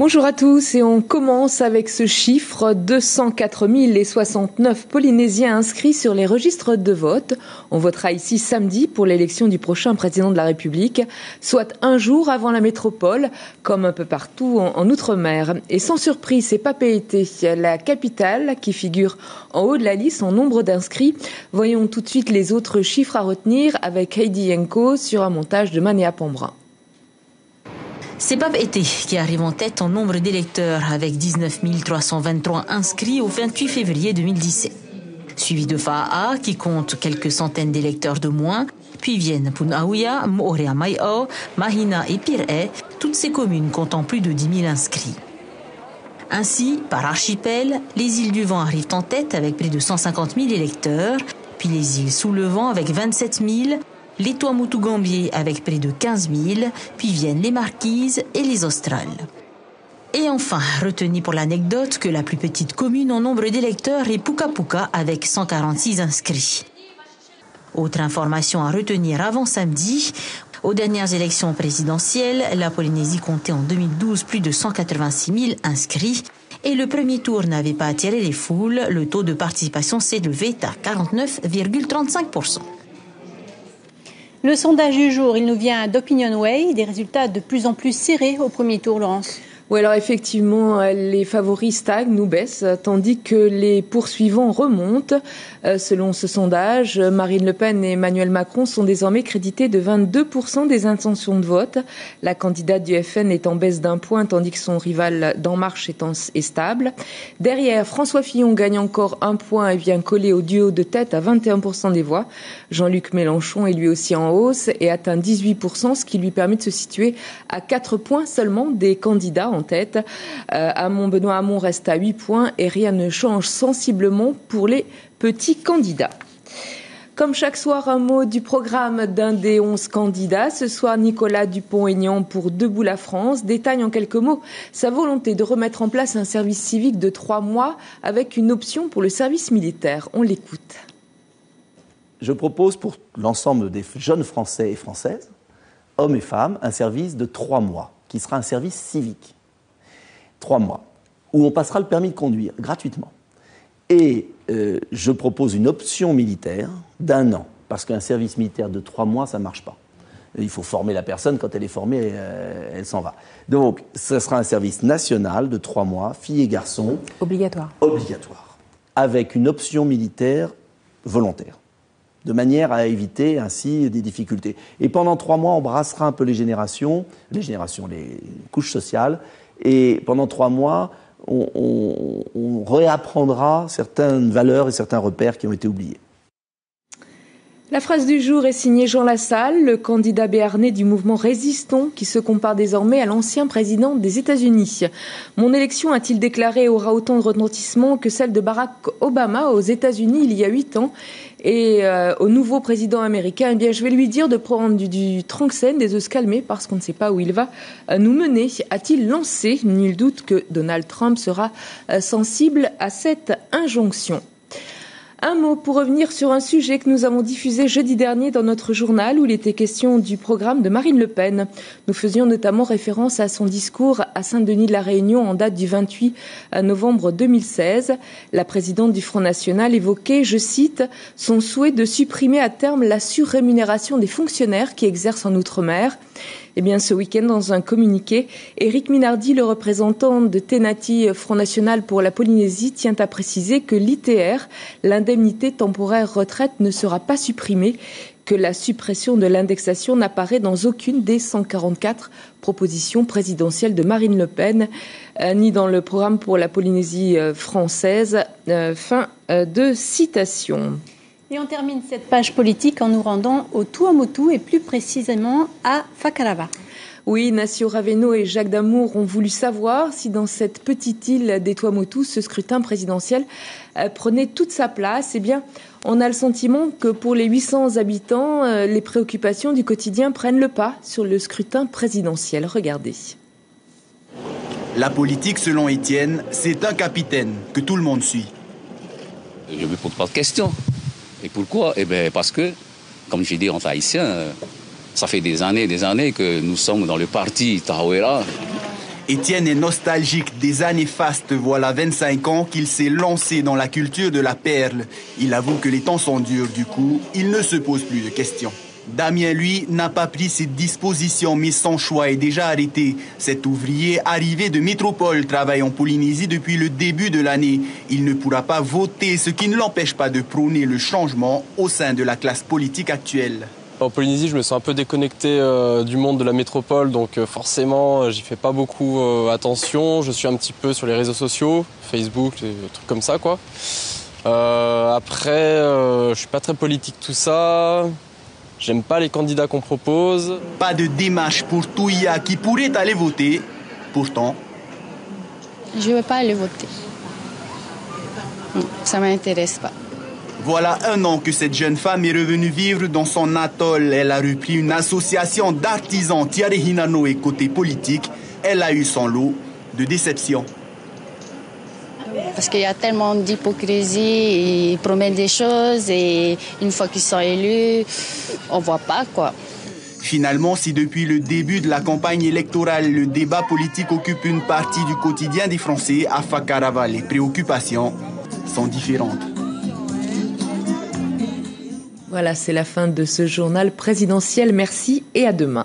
Bonjour à tous et on commence avec ce chiffre, 204 069 Polynésiens inscrits sur les registres de vote. On votera ici samedi pour l'élection du prochain président de la République, soit un jour avant la métropole, comme un peu partout en Outre-mer. Et sans surprise, c'est Papeete, la capitale, qui figure en haut de la liste en nombre d'inscrits. Voyons tout de suite les autres chiffres à retenir avec Heidi Yenko sur un montage de Manéa Pambrin. C'est Papeete qui arrive en tête en nombre d'électeurs avec 19 323 inscrits au 28 février 2017. Suivi de Fa'aa qui compte quelques centaines d'électeurs de moins, puis viennent Punaouia, Moorea-Mai'o, Mahina et Pir'e, toutes ces communes comptant plus de 10 000 inscrits. Ainsi, par archipel, les îles du Vent arrivent en tête avec près de 150 000 électeurs, puis les îles sous le vent avec 27 000, les Tuamotu-Gambier avec près de 15 000, puis viennent les Marquises et les Australes. Et enfin, retenez pour l'anecdote que la plus petite commune en nombre d'électeurs est Puka-Puka avec 146 inscrits. Autre information à retenir avant samedi, aux dernières élections présidentielles, la Polynésie comptait en 2012 plus de 186 000 inscrits et le premier tour n'avait pas attiré les foules, le taux de participation s'élevait à 49,35%. Le sondage du jour, il nous vient d'OpinionWay, des résultats de plus en plus serrés au premier tour, Laurence. Oui, alors effectivement, les favoris stagnent ou baissent, tandis que les poursuivants remontent. Selon ce sondage, Marine Le Pen et Emmanuel Macron sont désormais crédités de 22% des intentions de vote. La candidate du FN est en baisse d'1 point, tandis que son rival d'En Marche est stable. Derrière, François Fillon gagne encore 1 point et vient coller au duo de tête à 21% des voix. Jean-Luc Mélenchon est lui aussi en hausse et atteint 18%, ce qui lui permet de se situer à 4 points seulement des candidats en tête. Benoît Hamon reste à 8 points et rien ne change sensiblement pour les petits candidats. Comme chaque soir, un mot du programme d'un des 11 candidats. Ce soir, Nicolas Dupont-Aignan pour Debout la France détaille en quelques mots sa volonté de remettre en place un service civique de 3 mois avec une option pour le service militaire. On l'écoute. Je propose pour l'ensemble des jeunes Français et Françaises, hommes et femmes, un service de 3 mois, qui sera un service civique. 3 mois, où on passera le permis de conduire gratuitement. Et je propose une option militaire d'1 an, parce qu'un service militaire de 3 mois, ça ne marche pas. Il faut former la personne, quand elle est formée, elle s'en va. Donc, ce sera un service national de 3 mois, filles et garçons. Obligatoire. Obligatoire. Avec une option militaire volontaire, de manière à éviter ainsi des difficultés. Et pendant 3 mois, on brassera un peu les couches sociales, et pendant 3 mois, on réapprendra certaines valeurs et certains repères qui ont été oubliés. La phrase du jour est signée Jean Lassalle, le candidat béarnais du mouvement Résistons, qui se compare désormais à l'ancien président des États-Unis. Mon élection, a-t-il déclaré, aura autant de retentissement que celle de Barack Obama aux États-Unis il y a 8 ans. Et au nouveau président américain, eh bien, je vais lui dire de prendre du Tranxène et de se calmer parce qu'on ne sait pas où il va nous mener. A-t-il lancé? Nul doute que Donald Trump sera sensible à cette injonction. Un mot pour revenir sur un sujet que nous avons diffusé jeudi dernier dans notre journal où il était question du programme de Marine Le Pen. Nous faisions notamment référence à son discours à Saint-Denis-de-la-Réunion en date du 28 novembre 2016. La présidente du Front National évoquait, je cite, son souhait de supprimer à terme la surrémunération des fonctionnaires qui exercent en Outre-mer. Eh bien, ce week-end, dans un communiqué, Éric Minardi, le représentant de Tenati Front National pour la Polynésie, tient à préciser que l'ITR, l'indemnité temporaire retraite, ne sera pas supprimée, que la suppression de l'indexation n'apparaît dans aucune des 144 propositions présidentielles de Marine Le Pen, ni dans le programme pour la Polynésie française. Fin de citation. Et on termine cette page politique en nous rendant au Tuamotu et plus précisément à Whakarava. Oui, Nacio Raveno et Jacques Damour ont voulu savoir si dans cette petite île des Tuamotu, ce scrutin présidentiel prenait toute sa place. Eh bien, on a le sentiment que pour les 800 habitants, les préoccupations du quotidien prennent le pas sur le scrutin présidentiel. Regardez. La politique, selon Étienne, c'est un capitaine que tout le monde suit. Je ne me pose pas de questions. Et pourquoi? Eh bien, parce que, comme j'ai dit en haïtien, ça fait des années que nous sommes dans le parti Tahoera. Étienne est nostalgique des années fastes. Voilà 25 ans qu'il s'est lancé dans la culture de la perle. Il avoue que les temps sont durs, du coup, il ne se pose plus de questions. Damien, lui, n'a pas pris ses dispositions, mais son choix est déjà arrêté. Cet ouvrier arrivé de métropole travaille en Polynésie depuis le début de l'année. Il ne pourra pas voter, ce qui ne l'empêche pas de prôner le changement au sein de la classe politique actuelle. En Polynésie, je me sens un peu déconnecté du monde de la métropole, donc forcément, j'y fais pas beaucoup attention. Je suis un petit peu sur les réseaux sociaux, Facebook, des trucs comme ça, quoi. Après, je suis pas très politique tout ça. J'aime pas les candidats qu'on propose. Pas de démarche pour Touya qui pourrait aller voter. Pourtant, je ne veux pas aller voter. Ça ne m'intéresse pas. Voilà 1 an que cette jeune femme est revenue vivre dans son atoll. Elle a repris une association d'artisans Tiare Hinano et côté politique. Elle a eu son lot de déceptions. Parce qu'il y a tellement d'hypocrisie, ils promettent des choses et une fois qu'ils sont élus, on ne voit pas quoi. Finalement, si depuis le début de la campagne électorale, le débat politique occupe une partie du quotidien des Français, à Fakarava, les préoccupations sont différentes. Voilà, c'est la fin de ce journal présidentiel. Merci et à demain.